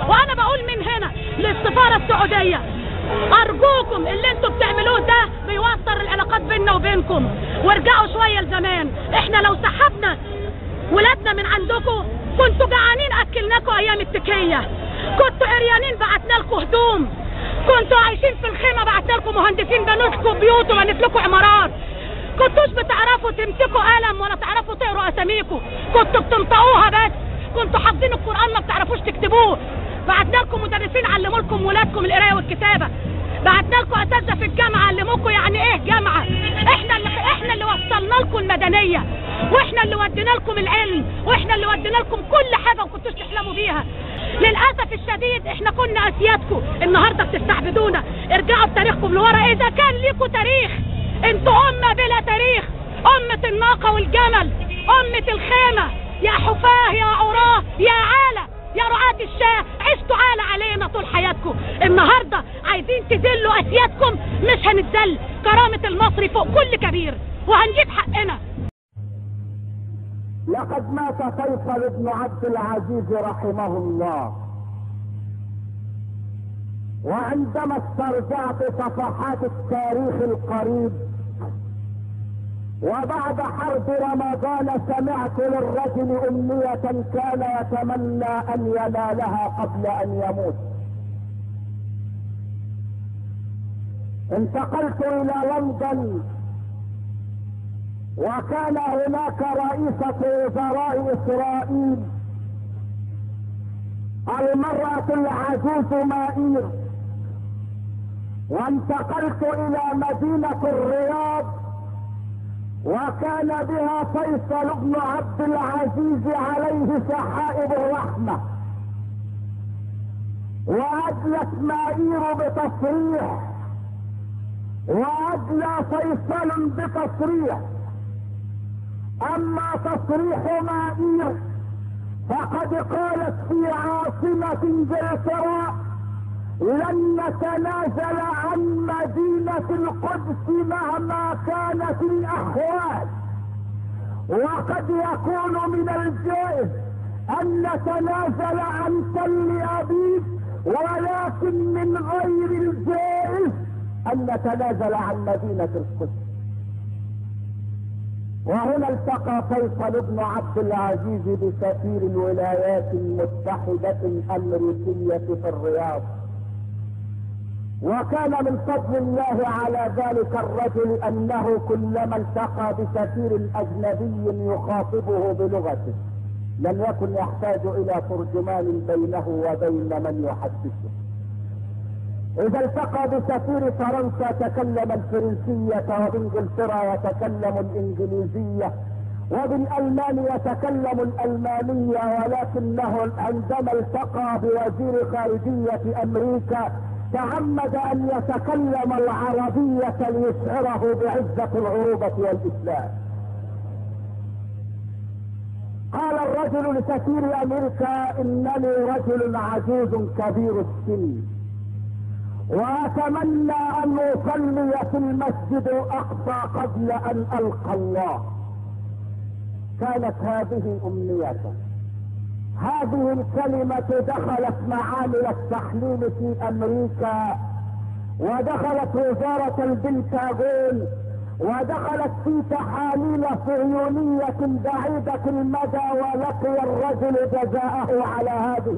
وانا بقول من هنا للسفارة السعودية، ارجوكم اللي انتوا بتعملوه ده بيوتر العلاقات بيننا وبينكم، وارجعوا شوية لزمان. احنا لو سحبنا ولادنا من عندكم كنتوا جعانين اكلناكم ايام التكية، كنتوا عريانين بعتنا لكم هدوم، كنتوا عايشين في الخيمة بعتنا لكم مهندسين بنوا لكم بيوت وبنت لكم عمارات، كنتوش بتعرفوا تمسكوا قلم ولا تعرفوا تقروا اساميكم، كنتوا بتنطقوها بس، كنتوا حافظين القرآن ما بتعرفوش تكتبوه. بعتنا لكم مدرسين علموا لكم ولادكم القرايه والكتابه، بعتنا لكم اساتذه في الجامعه علموكم يعني ايه جامعه. احنا اللي وصلنا لكم المدنيه، واحنا اللي ودينا لكم العلم، واحنا اللي ودينا لكم كل حاجه ما كنتوش تحلموا بيها. للاسف الشديد احنا كنا اسيادكم، النهارده بتستعبدونا. ارجعوا بتاريخكم لورا اذا كان ليكم تاريخ. انتوا امه بلا تاريخ، امه الناقه والجمل، امه الخيمه. يا حفاه يا عراه يا عاله يا رعاة الشاه، عشتوا عالة علينا طول حياتكم. النهارده عايزين تذلوا اسيادكم، مش هنتذل. كرامة المصري فوق كل كبير وهنجيب حقنا. لقد مات فيصل بن عبد العزيز رحمه الله، وعندما استرجعت صفحات التاريخ القريب وبعد حرب رمضان سمعت للرجل أمنية كان يتمنى أن ينالها قبل أن يموت. انتقلت إلى لندن، وكان هناك رئيسة وزراء إسرائيل المرأة العجوز مائير، وانتقلت إلى مدينة الرياض وكان بها فيصل بن عبد العزيز عليه سحائب الرحمة، وأدلت مائير بتصريح وأدلى فيصل بتصريح. أما تصريح مائير فقد قالت في عاصمة انجلترا لن نتنازل عن مدينة القدس مهما كانت الأحوال، وقد يكون من الجائز أن نتنازل عن تل أبيب، ولكن من غير الجائز أن نتنازل عن مدينة القدس. وهنا التقى فيصل بن عبد العزيز بسفير الولايات المتحدة الأمريكية في الرياض، وكان من فضل الله على ذلك الرجل أنه كلما التقى بسفير أجنبي يخاطبه بلغته لم يكن يحتاج إلى ترجمان بينه وبين من يحدثه. إذا التقى بسفير فرنسا تكلم الفرنسية، وبإنجلترا يتكلم الإنجليزية، وبالألمان يتكلم الألمانية، ولكنه عندما التقى بوزير خارجية أمريكا تعمد أن يتكلم العربية ليشعره بعزة العروبة والإسلام. قال الرجل لسفير أمريكا: إنني رجل عجوز كبير السن، وأتمنى أن أصلي في المسجد الأقصى قبل أن ألقى الله. كانت هذه أمنيته. هذه الكلمة دخلت معامل التحليل في أمريكا، ودخلت وزارة البنتاغون، ودخلت في تحاليل صهيونية بعيدة المدى، ولقي الرجل جزاءه على هذه.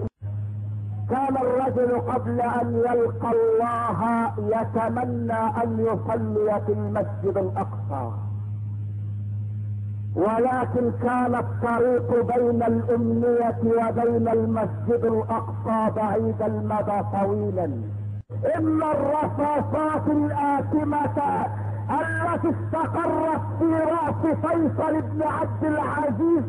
كان الرجل قبل أن يلقى الله يتمنى أن يصلي في المسجد الأقصى، ولكن كان الطريق بين الأمنية وبين المسجد الأقصى بعيد المدى طويلا. إن الرصاصات الآثمة التي استقرت في رأس فيصل بن عبد العزيز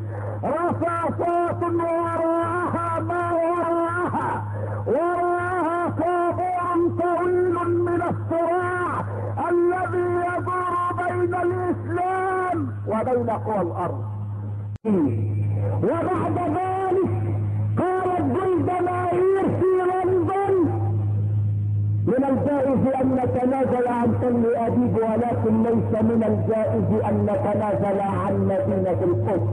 رصاصات وراءها ما وراءها، وراءها طابور طويل من الصراع الذي يدور بين الإسلام وبين قوى الأرض. وبعد ذلك قالت جلد مائير في لندن: من الجائز أن نتنازل عن تل أبيب، ولكن ليس من الجائز أن نتنازل عن مدينة القدس.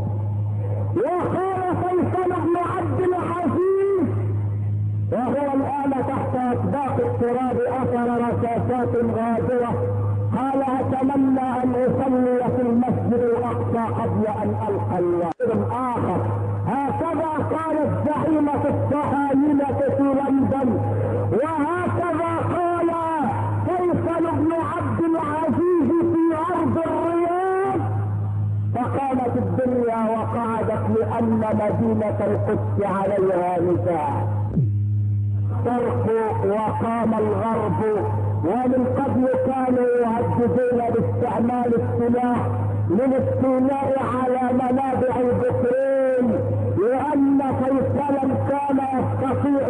وقال فيصل بن عبد العزيز: التراب اثر رشاشات غادره. قال اتمنى ان اصلي في المسجد الاقصى قبل ان القى الله. اخر هكذا قالت زعيمه الصهاينه في لندن، وهكذا قال فيصل بن عبد العزيز في ارض الرياض. فقامت الدنيا وقعدت لان مدينه القدس عليها نزاع. الشرق وقام الغرب، ومن قبل كانوا يهددون باستعمال السلاح للاستيلاء على منابع البترول، لان فيصلا كان يستطيع